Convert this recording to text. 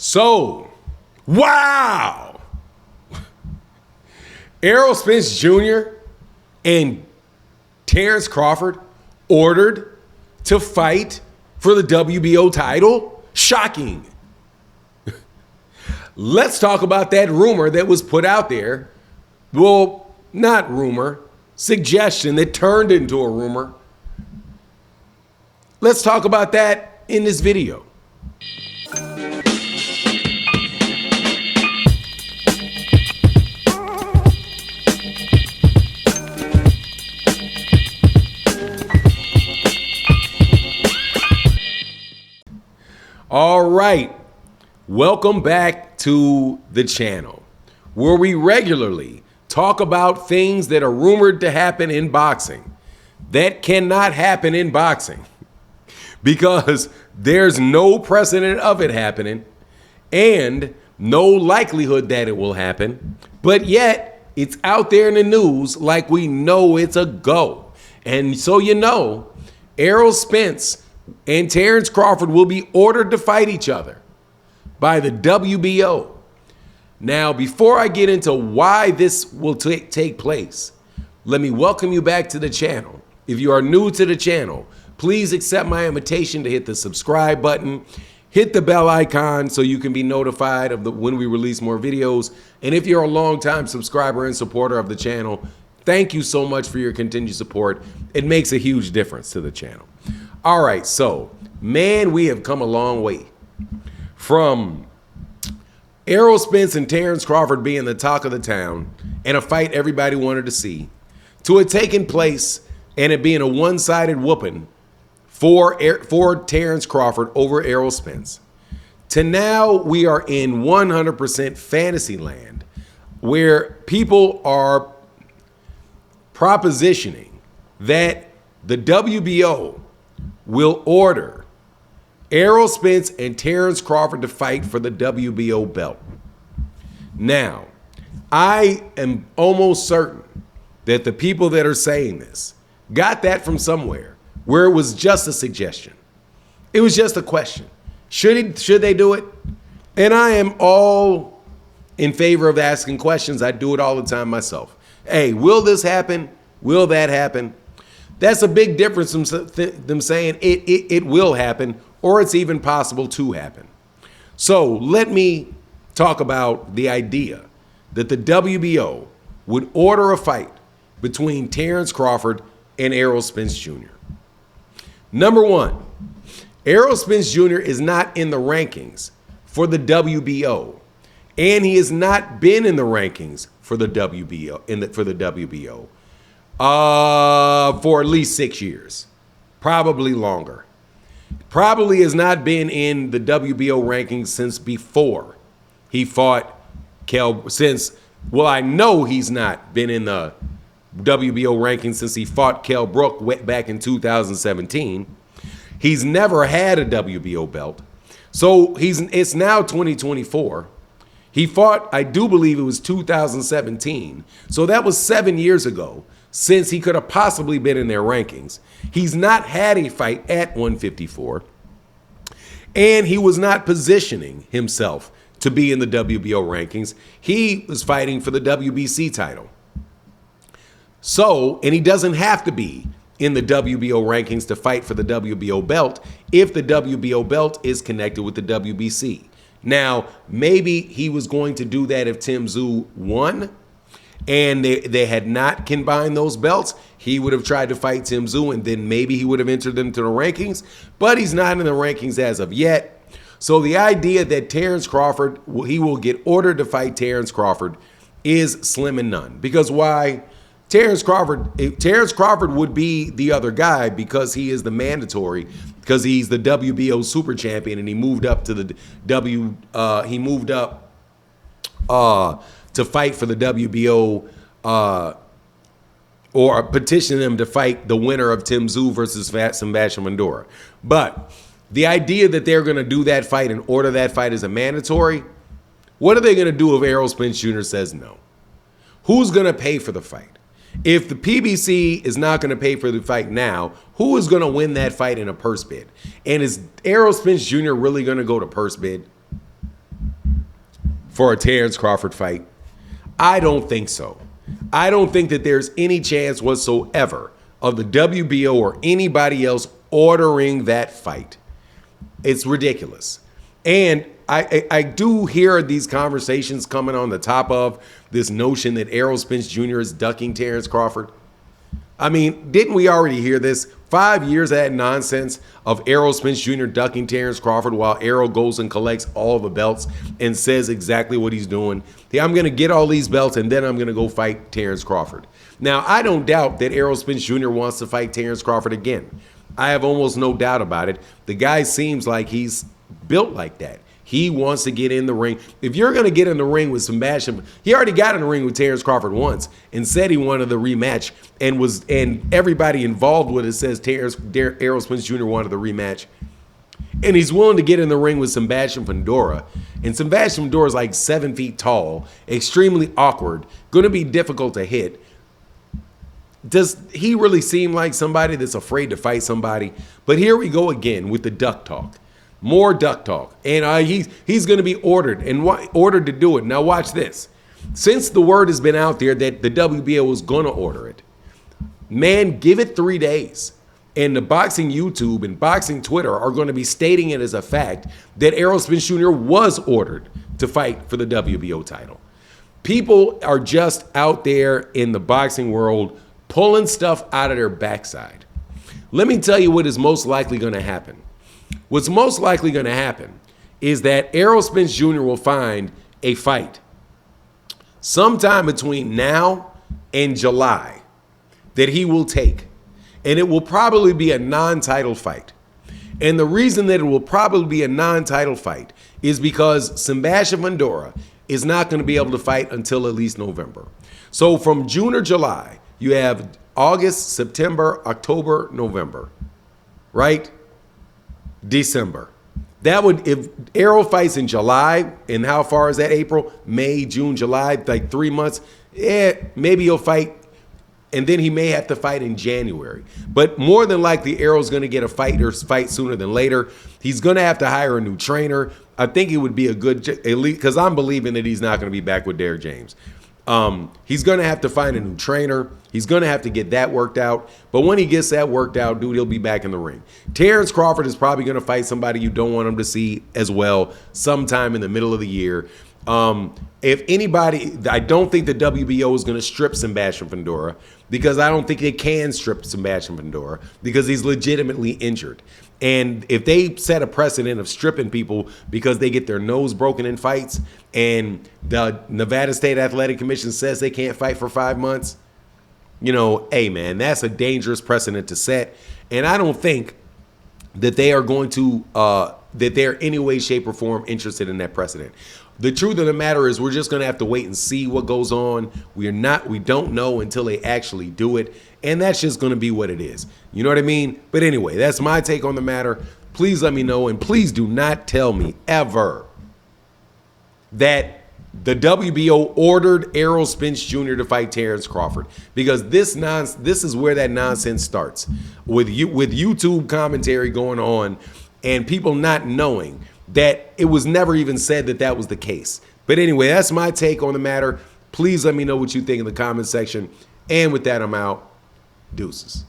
So, wow! Errol Spence Jr. and Terence Crawford ordered to fight for the WBO title? Shocking. Let's talk about that rumor that was put out there. Well, not rumor, suggestion that turned into a rumor. Let's talk about that in this video. All right, welcome back to the channel where we regularly talk about things that are rumored to happen in boxing that cannot happen in boxing because there's no precedent of it happening and no likelihood that it will happen, but yet it's out there in the news like we know it's a go. And so Errol Spence and Terence Crawford will be ordered to fight each other by the WBO. Now, before I get into why this will take place, let me welcome you back to the channel. If you are new to the channel, please accept my invitation to hit the subscribe button, hit the bell icon so you can be notified of when we release more videos. And if you're a longtime subscriber and supporter of the channel, thank you so much for your continued support. It makes a huge difference to the channel. All right, so, man, we have come a long way from Errol Spence and Terence Crawford being the talk of the town and a fight everybody wanted to see to it taking place and it being a one-sided whooping for Terence Crawford over Errol Spence to now we are in 100% fantasy land where people are propositioning that the WBO will order Errol Spence and Terence Crawford to fight for the WBO belt. Now, I am almost certain that the people that are saying this got that from somewhere where it was just a suggestion. It was just a question. Should they do it? And I am all in favor of asking questions. I do it all the time myself. Hey, will this happen? Will that happen? That's a big difference from them saying it will happen or it's even possible to happen. So let me talk about the idea that the WBO would order a fight between Terence Crawford and Errol Spence Jr. Number one, Errol Spence Jr. is not in the rankings for the WBO, and he has not been in the rankings for the WBO. For at least 6 years, probably longer. Probably has not been in the WBO rankings since before he fought I know he's not been in the WBO rankings since he fought Kell Brook back in 2017. He's never had a WBO belt. So it's now 2024. He fought, I do believe it was 2017. So that was 7 years ago since he could have possibly been in their rankings. He's not had a fight at 154, and he was not positioning himself to be in the WBO rankings. He was fighting for the WBC title. So, and he doesn't have to be in the WBO rankings to fight for the WBO belt if the WBO belt is connected with the WBC. Now, maybe he was going to do that if Tim Tszyu won, and they had not combined those belts. He would have tried to fight Tim Tszyu, and then maybe he would have entered them to the rankings, but he's not in the rankings as of yet. So the idea that Terence Crawford, he will get ordered to fight Terence Crawford is slim and none. Because why? Terence Crawford would be the other guy because he is the mandatory, because he's the WBO super champion and he moved up to the to fight for the WBO or petition them to fight the winner of Tim Tszyu versus Sebastian Mandora. But the idea that they're going to do that fight and order that fight as a mandatory, what are they going to do if Errol Spence Jr. says no? Who's going to pay for the fight? If the PBC is not going to pay for the fight now, who is going to win that fight in a purse bid? And is Errol Spence Jr. really going to go to purse bid? for a Terence Crawford fight? I don't think so. I don't think that there's any chance whatsoever of the WBO or anybody else ordering that fight. It's ridiculous. And I do hear these conversations coming on the top of this notion that Errol Spence Jr. is ducking Terence Crawford. I mean, didn't we already hear this? 5 years of that nonsense of Errol Spence Jr. ducking Terence Crawford while Errol goes and collects all the belts and says exactly what he's doing. Hey, I'm going to get all these belts and then I'm going to go fight Terence Crawford. Now, I don't doubt that Errol Spence Jr. wants to fight Terence Crawford again. I have almost no doubt about it. The guy seems like he's built like that. He wants to get in the ring. If you're going to get in the ring with Sebastian, he already got in the ring with Terence Crawford once and said he wanted the rematch, and everybody involved with it says Errol Spence Jr. wanted the rematch. And he's willing to get in the ring with Sebastian Fundora. And Sebastian Fundora is like 7 feet tall, extremely awkward, going to be difficult to hit. Does he really seem like somebody that's afraid to fight somebody? But here we go again with the duck talk. More duck talk. And he's going to be ordered to do it. Now watch this. Since the word has been out there that the WBO is going to order it, man, give it 3 days. And the boxing YouTube and boxing Twitter are going to be stating it as a fact that Errol Spence Jr. was ordered to fight for the WBO title. People are just out there in the boxing world pulling stuff out of their backside. Let me tell you what is most likely going to happen. What's most likely going to happen is that Errol Spence Jr. will find a fight sometime between now and July that he will take. And it will probably be a non-title fight. And the reason that it will probably be a non-title fight is because Sebastian Fundora is not going to be able to fight until at least November. So from June or July, you have August, September, October, November, right? December. That would, if Errol fights in July, and how far is that? April, May, June, July, like 3 months. Maybe he'll fight, and then he may have to fight in January. But more than likely, Errol's going to get a fight sooner than later. He's going to have to hire a new trainer. I think it would be a good, because I'm believing that he's not going to be back with Derrick James. He's going to have to find a new trainer. He's going to have to get that worked out. But when he gets that worked out, dude, he'll be back in the ring. Terence Crawford is probably going to fight somebody you don't want him to see as well sometime in the middle of the year. If anybody, I don't think the WBO is going to strip Sebastian Fundora, because I don't think they can strip Sebastian Fundora because he's legitimately injured. And if they set a precedent of stripping people because they get their nose broken in fights and the Nevada State Athletic Commission says they can't fight for 5 months, you know, hey, man, that's a dangerous precedent to set. And I don't think that they are going to, that they're in any way, shape, or form interested in that precedent. The truth of the matter is we're just going to have to wait and see what goes on. We don't know until they actually do it. And that's just going to be what it is. You know what I mean? But anyway, that's my take on the matter. Please let me know. And please do not tell me ever that the WBO ordered Errol Spence Jr. to fight Terence Crawford, because this is where that nonsense starts with YouTube commentary going on and people not knowing that it was never even said that that was the case. But anyway, that's my take on the matter. Please let me know what you think in the comment section. And with that, I'm out. Deuces.